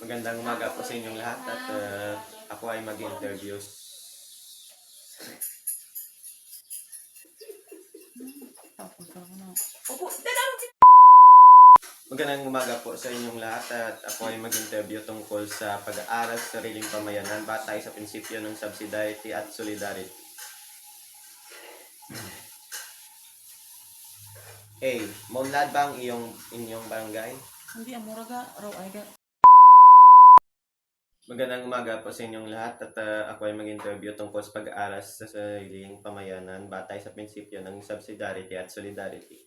Magandang umaga po sa inyong lahat at ako ay mag-interview. Magandang umaga po sa inyong lahat at ako ay mag-interview tungkol sa pag-aaral sa sariling pamayanan batay sa prinsipyo ng subsidiarity at solidarity. A. Maunlad ba ang inyong barangay? Hindi, ang mura ka, raw ay ka. Magandang umaga po sa inyong lahat at ako ay mag-interview tungkol sa pag-aaral sa sariling pamayanan batay sa prinsipyo ng subsidiarity at solidarity.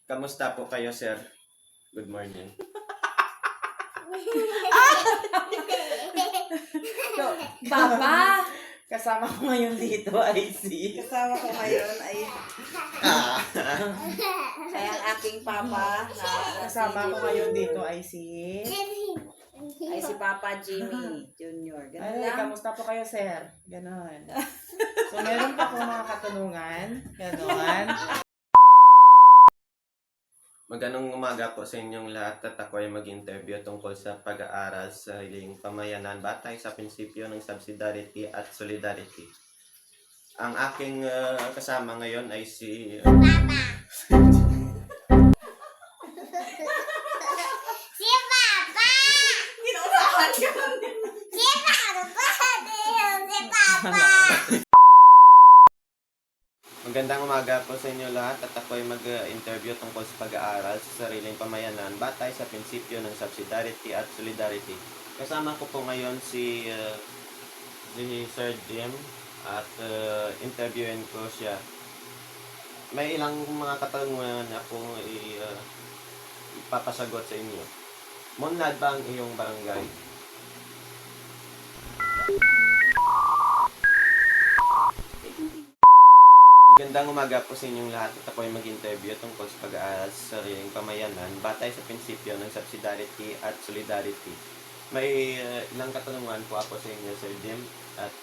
Kamusta po kayo, sir? Good morning. Papa! Kasama ko ngayon dito ay si... Kasama ko ngayon ay ang aking papa na Kasama ko ngayon dito ay si... ay si Papa Jimmy Jr. Ganun Ay, lang. kamusta po kayo, sir? Ganon. So, meron pa po mga katanungan. Ganon. Magandang umaga po sa inyong lahat at ako ay mag-interview tungkol sa pag-aaral sa sariling pamayanan batay sa prinsipyo ng subsidiarity at solidarity. Ang aking kasama ngayon ay si... Si Papa! Inunahan ka lang. Si Papa! Si Papa! Magandang umaga po sa inyo lahat at ako ay mag-interview tungkol sa pag-aaral sa sariling pamayanan batay sa prinsipyo ng subsidiarity at solidarity. Kasama ko po ngayon si Sir Jim at interviewin ko siya. May ilang mga katanungan na akong ipapasagot sa inyo. Munlad ba ang iyong barangay? Magandang umaga po sa inyong lahat at ako ay mag-interview tungkol sa pag-aaral sa sariling pamayanan batay sa prinsipyo ng subsidiarity at solidarity. May ilang katanungan po ako sa inyo, Sir Jim, at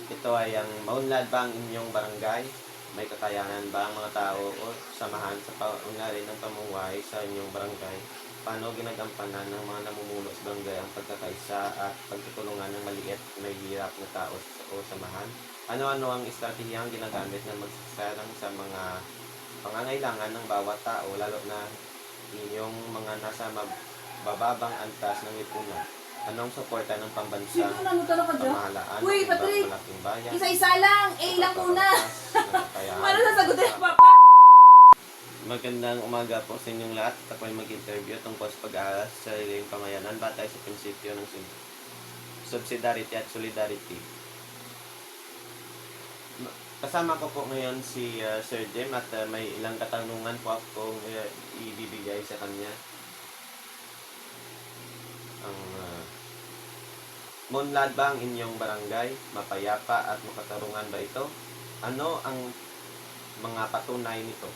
ito ay ang maunlad ba ang inyong barangay? May kakayanan ba ang mga tao o samahan sa paunlarin ng pamumuhay sa inyong barangay? Paano ginagampanan ng mga namumuno sa barangay ang pagkakaisa at pagtutulungan ng maliit na hirap na tao o samahan? Ano-ano ang estratehiyang ginagamit na magsasarang sa mga pangangailangan ng bawat tao, lalo na inyong mga nasa bababang antas ng lipunan? Anong suporta ng pambansa, pamahalaan, Uy, ng Patrick! malaking bayan? Isa-isa lang. lang muna. Paano Kaya, sasagutin, Papa? magandang umaga po sa inyong lahat. Ako ay mag-interview tungkol sa pag-aaral sa sariling pamayanan batay sa prinsipyo ng subsidiarity at solidarity. Kasama ko po ngayon si Sir Jim at may ilang katanungan po akong ibibigay sa kanya. Ang munlad ba ang inyong barangay? Mapayapa at makatarungan ba ito? Ano ang mga patunay nito?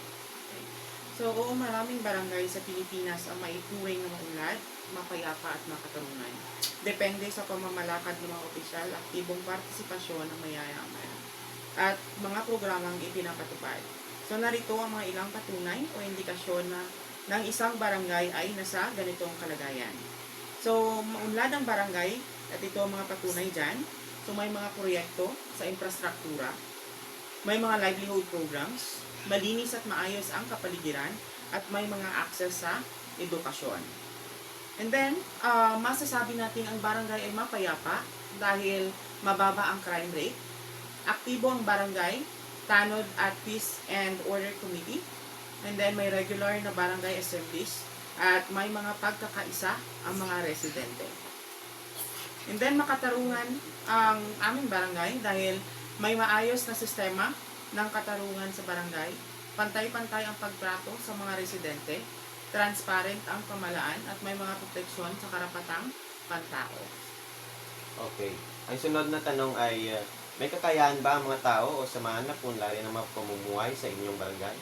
So, oo, maraming barangay sa Pilipinas ang maituring na maunlad, mapayapa at makatarungan. Depende sa pamamalakad ng mga opisyal, aktibong partisipasyon ng mayayaman at mga programang ipinapatupad. So, narito ang mga ilang patunay o indikasyon na ng isang barangay ay nasa ganitong kalagayan. So, maunlad ang barangay at ito ang mga patunay dyan. So, may mga proyekto sa infrastruktura, may mga livelihood programs, malinis at maayos ang kapaligiran, at may mga access sa edukasyon. And then, masasabi natin ang barangay ay mapayapa dahil mababa ang crime rate, aktibo ang barangay, tanod at peace and order committee, and then may regular na barangay assemblies, at may mga pagkakaisa ang mga residente. And then, makatarungan ang aming barangay dahil may maayos na sistema ng katarungan sa barangay, pantay-pantay ang pagtrato sa mga residente, transparent ang pamalaan, at may mga proteksyon sa karapatang pantao. Okay. Ang sunod na tanong ay, may kakayahan ba ang mga tao o samahan na punlari ng mga pamumuhay sa inyong barangay?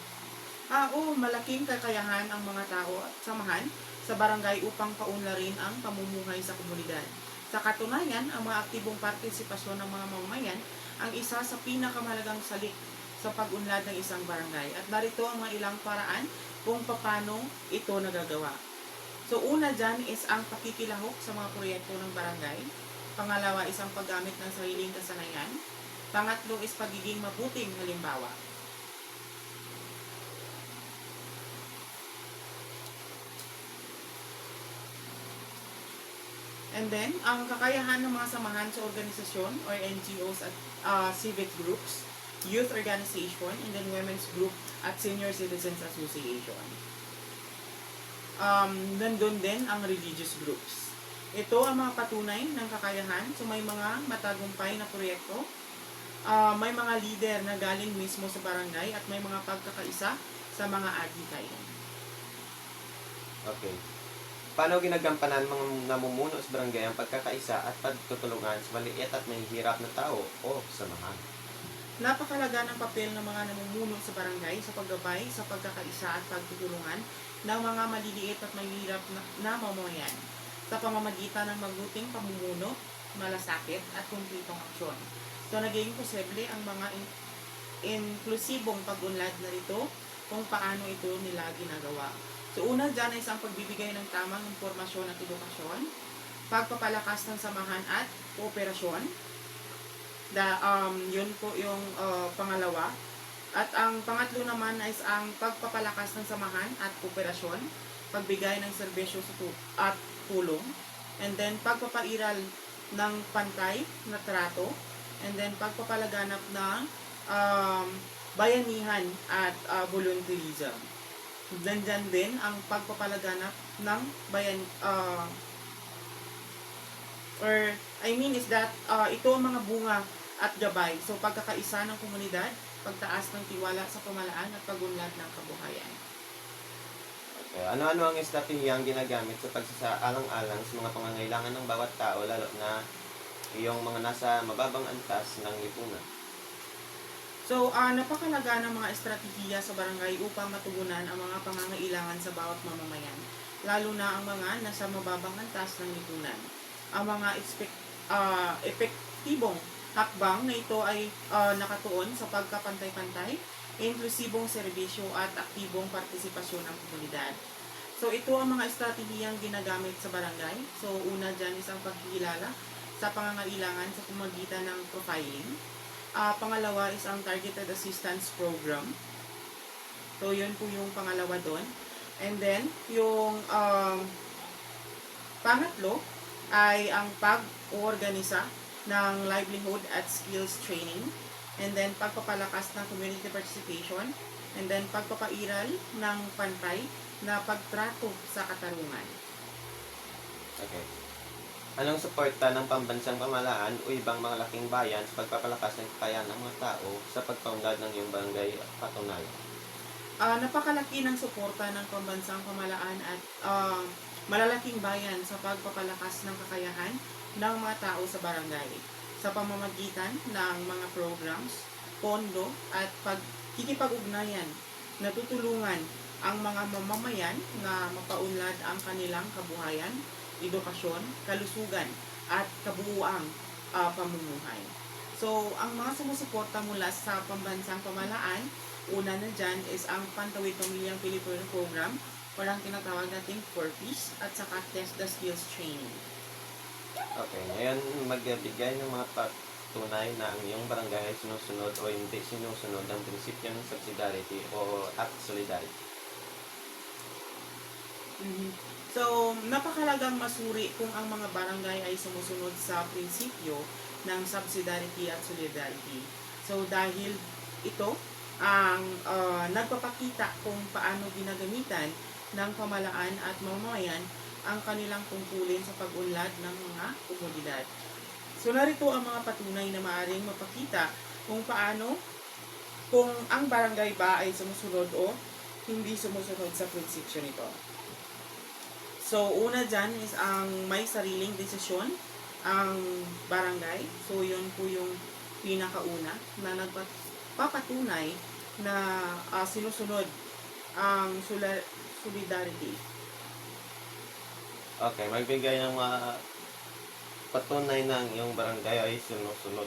Oo, malaking kakayahan ang mga tao at samahan sa barangay upang paunlarin ang pamumuhay sa komunidad. Sa katunayan, ang mga aktibong partisipasyon ng mga mamamayan ang isa sa pinakamahalagang salik sa pag-unlad ng isang barangay. At narito ang mga ilang paraan kung paano ito nagagawa. So, una dyan is ang pakikilahok sa mga proyekto ng barangay. Pangalawa is ang paggamit ng sariling kasanayan. Pangatlo is pagiging mabuting halimbawa. And then, ang kakayahan ng mga samahan sa organisasyon or NGOs at civic groups, youth organization, and then women's group at senior citizens association. Nandun din ang religious groups. Ito ang mga patunay ng kakayahan. So may mga matagumpay na proyekto, may mga leader na galing mismo sa barangay at may mga pagkakaisa sa mga adhikain. Okay. Paano ginagampanan mga namumuno sa barangay ang pagkakaisa at pagtutulungan sa maliit at mahihirap na tao o samahan? Napakalaga ng papel ng mga namumuno sa barangay sa paggabay sa pagkakaisa at pagtutulungan ng mga maliliit at mahihirap na mamamayan sa pamamagitan ng mabuting pamumuno, malasakit at kumpletong aksyon. So, naging posible ang mga inklusibong pag-unlad na rito kung paano ito nila ginagawa. So, una dyan ay isang pagbibigay ng tamang impormasyon at edukasyon, pagpapalakas ng samahan at kooperasyon. Yun po yung pangalawa. At ang pangatlo naman ay ang pagpapalakas ng samahan at kooperasyon, pagbigay ng serbisyo at tulong, and then pagpapairal ng pantay na trato, and then pagpapalaganap ng bayanihan at volunteerism. Nandyan din ang pagpapalaganap ng ito ang mga bunga at gabay. So, pagkakaisa ng komunidad, pagtaas ng tiwala sa pamalaan at pagunlad ng kabuhayan. Okay. Ano-ano ang estratehiyang ginagamit sa pagsasaalang-alang sa mga pangangailangan ng bawat tao, lalo na yung mga nasa mababang antas ng lipunan? So, napakalaga ng mga estratehiya sa barangay upang matugunan ang mga pangangailangan sa bawat mamamayan, lalo na ang mga nasa mababang antas ng lipunan. Ang mga epektibong hakbang na ito ay nakatuon sa pagkapantay-pantay, inklusibong serbisyo at aktibong partisipasyon ng komunidad. So, ito ang mga estratehiyang ginagamit sa barangay. So, una dyan is ang pagkikilala sa pangangailangan sa pamagitan ng profiling. Pangalawa is ang Targeted Assistance Program. So, yun po yung pangalawa doon. And then, yung pangatlo ay ang pag-organisa ng livelihood at skills training. And then, pagpapalakas ng community participation. And then, pagpapairal ng pantay na pagtrato sa katarungan. Okay. Anong suporta ng pambansang pamahalaan o ibang mga laking bayan sa pagpapalakas ng kakayahan ng mga tao sa pagpaunlad ng iyong barangay at patunayan? Napakalaki ng suporta ng pambansang pamahalaan at malalaking bayan sa pagpapalakas ng kakayahan ng mga tao sa barangay sa pamamagitan ng mga programs, pondo at pagkikipag-ugnayan na tutulungan ang mga mamamayan na mapaunlad ang kanilang kabuhayan, edukasyon, kalusugan, at kabuuang pamumuhay. So, ang mga sumusuporta mula sa pambansang pamahalaan, una na dyan is ang Pantawid Pamilyang Pilipino Program, o ang tinatawag nating 4Ps, at saka Test the Skills Training. Okay, ngayon magbibigay ng mga patunay na ang iyong barangay ay sinusunod o hindi sinusunod ang prinsipyo ng subsidiarity o at solidarity. So, napakalagang masuri kung ang mga barangay ay sumusunod sa prinsipyo ng subsidiarity at solidarity. So, dahil ito ang nagpapakita kung paano ginagamitan ng pamahalaan at mamamayan ang kanilang tungkulin sa pag-unlad ng mga komunidad. So, narito ang mga patunay na maaaring mapakita kung paano, kung ang barangay ba ay sumusunod o hindi sumusunod sa prinsipyo nito. So, una dyan is ang may sariling desisyon ang barangay. So, yun po yung pinakauna na nagpapatunay na sinusunod ang solidarity. Okay, magbigay ng mga patunay ng iyong barangay ay sinusunod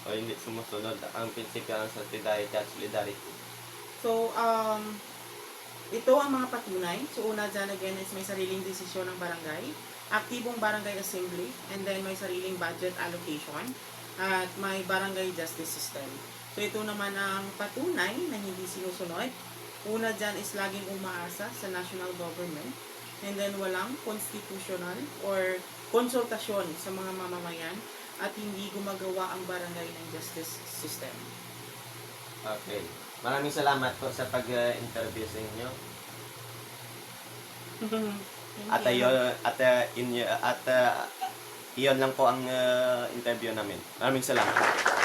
o hindi sumusunod ang prinsipyo ng subsidiarity at solidarity. So, Ito ang mga patunay. So, una dyan again is may sariling desisyon ng barangay, aktibong barangay assembly, and then may sariling budget allocation, at may barangay justice system. So, ito naman ang patunay na hindi sinusunod. Una dyan is laging umaasa sa national government, and then walang constitutional or konsultasyon sa mga mamamayan, at hindi gumagawa ang barangay ng justice system. Okay. Maraming salamat po sa pag-interview sa inyo. At iyon lang po ang interview namin. Maraming salamat.